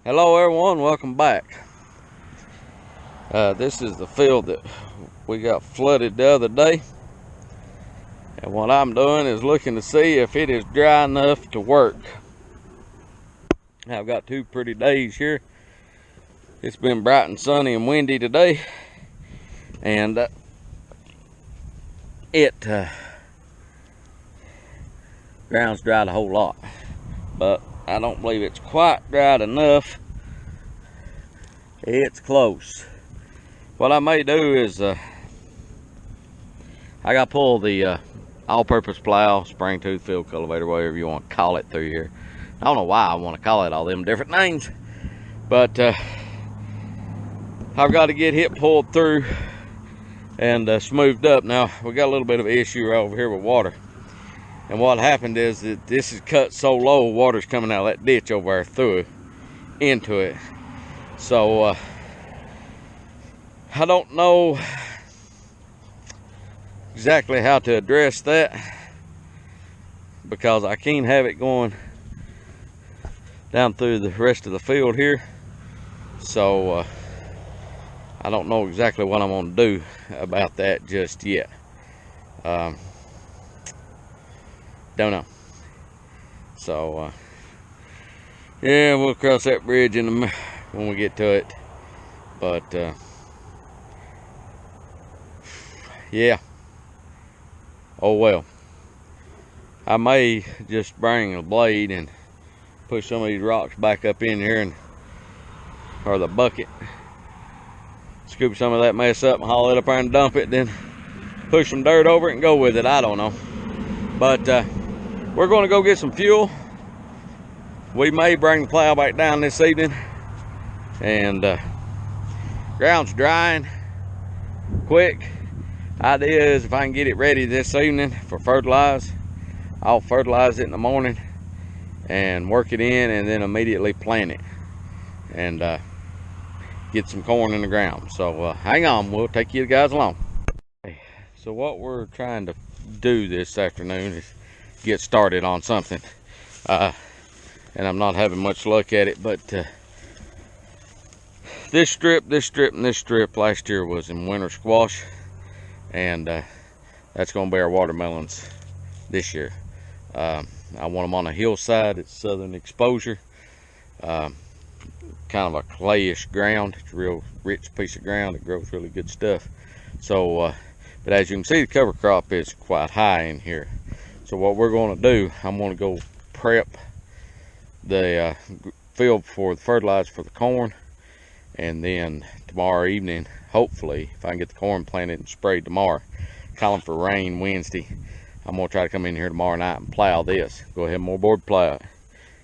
Hello everyone, welcome back. This is the field that we got flooded the other day, and what I'm doing is looking to see if it is dry enough to work. I've got two pretty days here. It's been bright and sunny and windy today, and ground's dried a whole lot, but I don't believe it's quite dried enough. It's close. What I may do is I gotta pull the all-purpose plow, spring tooth, field cultivator, whatever you want to call it, through here. I don't know why I want to call it all them different names, but I've got to get it pulled through and smoothed up. Now we got a little bit of an issue right over here with water, and what happened is that this is cut so low, water's coming out of that ditch over there through it, into it. So I don't know exactly how to address that, because I can't have it going down through the rest of the field here. So I don't know exactly what I'm going to do about that just yet. Don't know. So yeah, we'll cross that bridge when we get to it. But yeah, oh well. I may just bring a blade and push some of these rocks back up in here, or the bucket, scoop some of that mess up and haul it up there and dump it, then push some dirt over it and go with it. I don't know, but we're going to go get some fuel. We may bring the plow back down this evening, and ground's drying quick. Idea is if I can get it ready this evening for fertilize, I'll fertilize it in the morning and work it in, and then immediately plant it and get some corn in the ground. So hang on, we'll take you guys along. So what we're trying to do this afternoon is get started on something, and I'm not having much luck at it, but this strip, and this strip last year was in winter squash, and that's going to be our watermelons this year. I want them on a hillside. It's southern exposure, kind of a clayish ground. It's a real rich piece of ground. It grows really good stuff. So but as you can see, the cover crop is quite high in here. So what we're going to do, I'm going to go prep the field for the fertilizer for the corn, and then tomorrow evening, hopefully, if I can get the corn planted and sprayed tomorrow, calling for rain Wednesday, I'm going to try to come in here tomorrow night and plow this. Go ahead and moldboard plow it,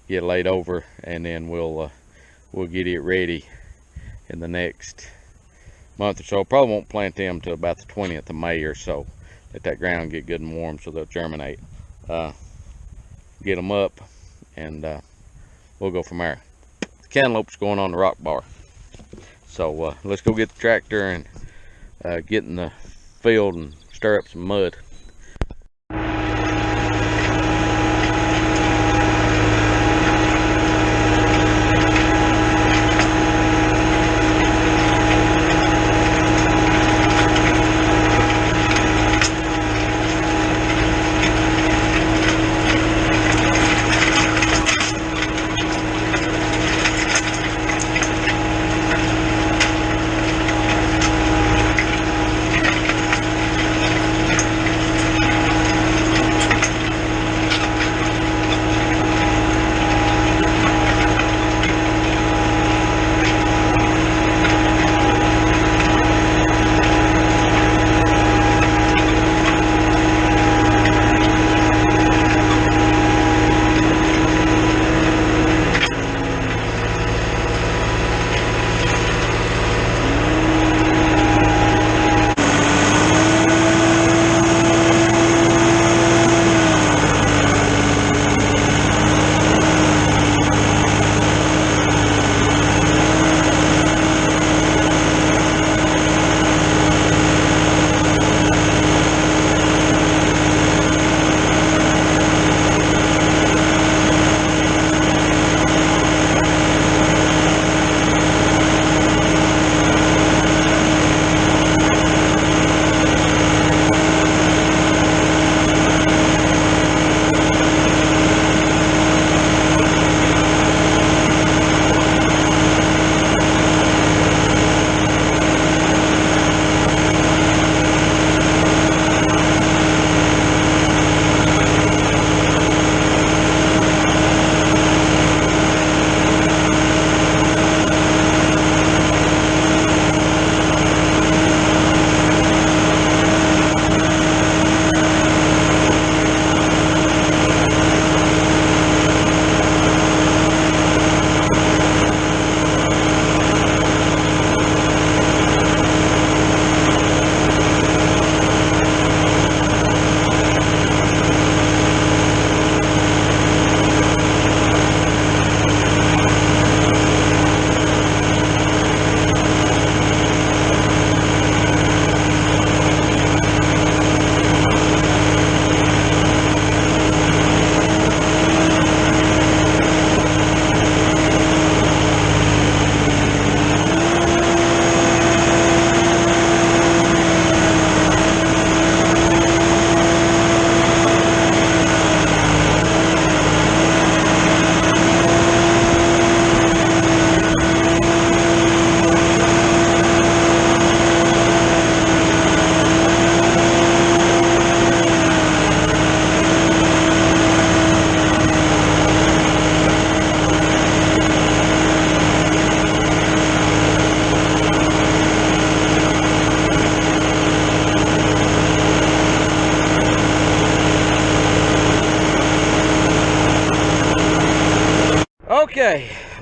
get it laid over, and then we'll get it ready in the next month or so. Probably won't plant them till about the 20th of May or so. Let that ground get good and warm so they'll germinate. Get them up, and we'll go from there. The cantaloupe's going on the rock bar. So let's go get the tractor and get in the field and stir up some mud.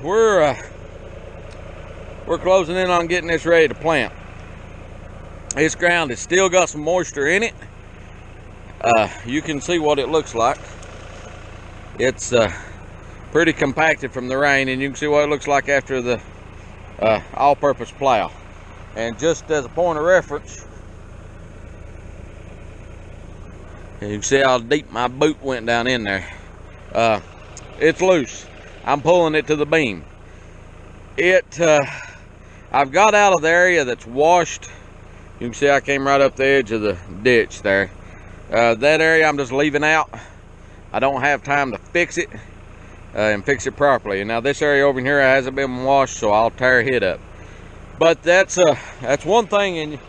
we're closing in on getting this ready to plant. This ground has still got some moisture in it. You can see what it looks like. It's pretty compacted from the rain, and you can see what it looks like after the all-purpose plow. And just as a point of reference, you can see how deep my boot went down in there. It's loose. I'm pulling it to the beam. I've got out of the area that's washed. You can see I came right up the edge of the ditch there. That area I'm just leaving out. I don't have time to fix it and fix it properly. And now this area over here hasn't been washed, so I'll tear it up. But that's one thing, and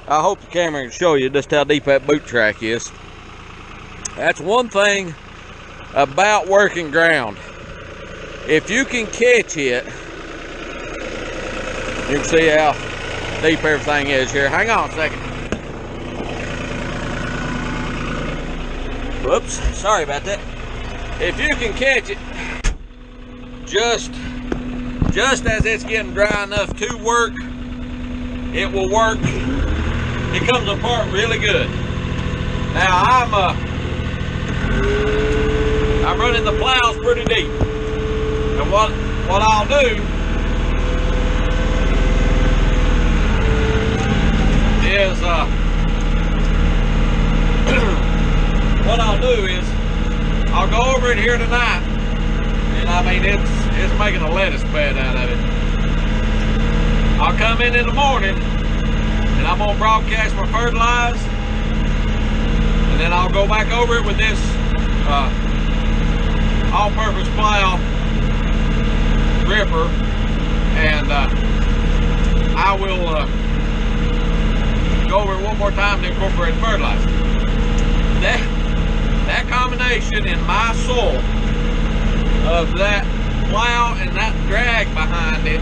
I hope the camera can show you just how deep that boot track is. That's one thing about working ground. If you can catch it, you can see how deep everything is here. Hang on a second. Whoops, sorry about that. If you can catch it, just as it's getting dry enough to work, it will work. It comes apart really good. Now I'm running the plows pretty deep, and what I'll do is I'll go over it here tonight, and I mean it's making a lettuce bed out of it. I'll come in the morning, and I'm gonna broadcast my fertilize, and then I'll go back over it with this all-purpose plow ripper, and I will go over it one more time to incorporate fertilizer. That combination in my soil of that plow and that drag behind it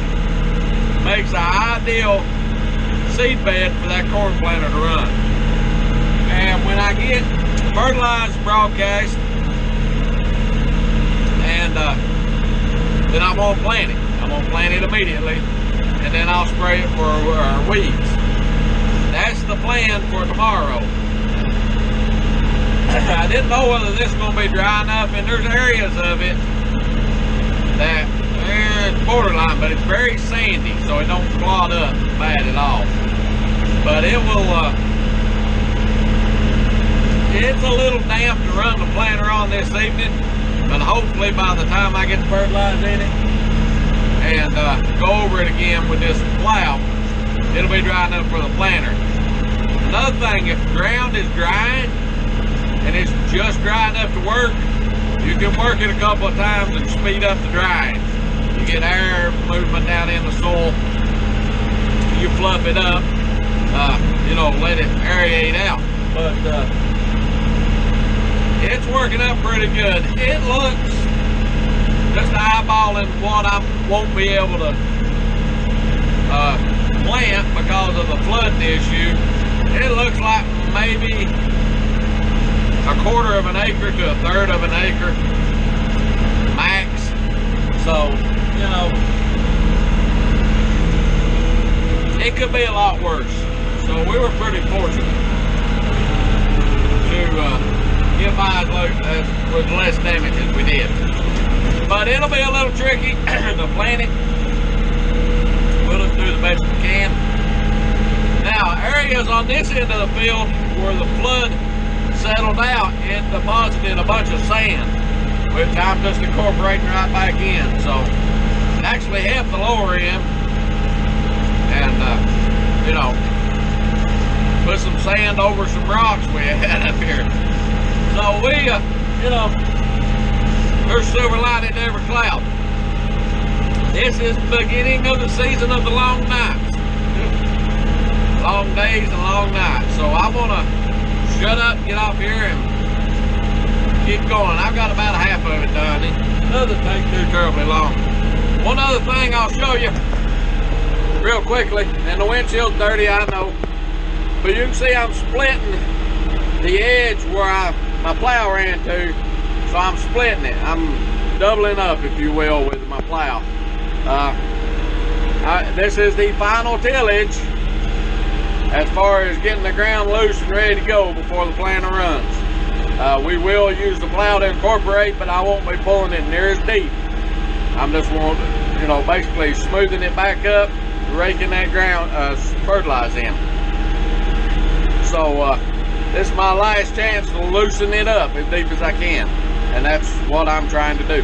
makes an ideal seed bed for that corn planter to run. And when I get fertilizer broadcast, and then I'm gonna plant it. I'm gonna plant it immediately, and then I'll spray it for weeds. That's the plan for tomorrow. I didn't know whether this is going to be dry enough, and there's areas of it that it's borderline, but it's very sandy, so it don't clod up bad at all. But it will, it's a little damp to run the planter on this evening, but hopefully by the time I get the fertilizer in it and go over it again with this plow, it'll be dry enough for the planter. Another thing, if the ground is drying and it's just dry enough to work, you can work it a couple of times and speed up the drying. You get air movement down in the soil, you fluff it up, you know, let it aerate out. But it's working up pretty good. It looks, just eyeballing what I won't be able to plant because of the flood issue, it looks like maybe a quarter of an acre to a third of an acre max. So, you know, it could be a lot worse. So we were pretty fortunate to get by with less damage as we did. But it'll be a little tricky to plant it. We'll just do the best we can. Now, areas on this end of the field where the flood settled out, it deposited a bunch of sand, which I'm just incorporating right back in. So it actually helped the lower end, and you know, put some sand over some rocks we had up here. So we, you know, there's silver lining in every cloud. This is the beginning of the season of the long nights. Long days and long nights. So I'm gonna shut up, get off here, and keep going. I've got about half of it done. It doesn't take too terribly long. One other thing I'll show you real quickly, and the windshield's dirty, I know, but you can see I'm splitting the edge where my plow ran to, so I'm splitting it. I'm doubling up, if you will, with my plow. This is the final tillage as far as getting the ground loose and ready to go before the planter runs. We will use the plow to incorporate, but I won't be pulling it near as deep. I'm just basically smoothing it back up, raking that ground, fertilize in. So this is my last chance to loosen it up as deep as I can, and that's what I'm trying to do.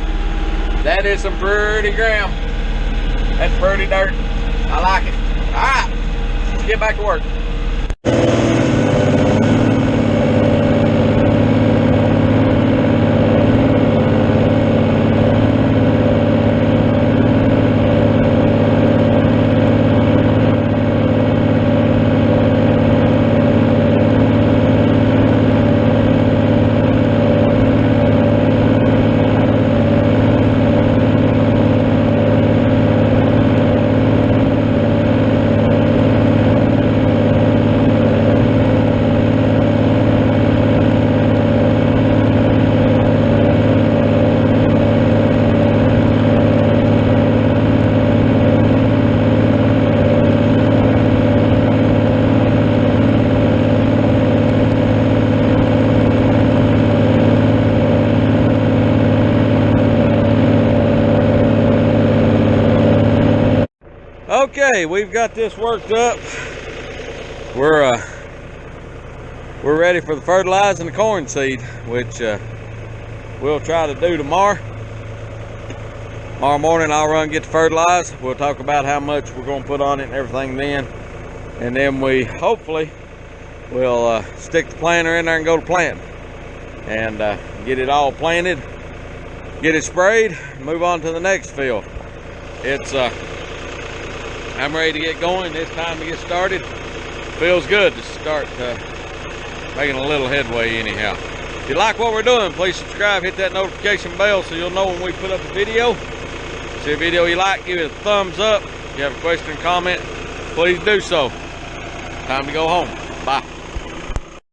That is some pretty ground. That's pretty dirt. I like it. All right, let's get back to work. Okay, we've got this worked up. We're ready for the fertilizing the corn seed, which we'll try to do tomorrow. Tomorrow morning I'll run and get the fertilizer. We'll talk about how much we're going to put on it and everything then. And then we hopefully will stick the planter in there and go to planting. And get it all planted, get it sprayed, move on to the next field. It's I'm ready to get going. It's time to get started. Feels good to start making a little headway anyhow. If you like what we're doing, please subscribe, hit that notification bell so you'll know when we put up a video. See a video you like, give it a thumbs up. If you have a question or comment, please do so. Time to go home. Bye.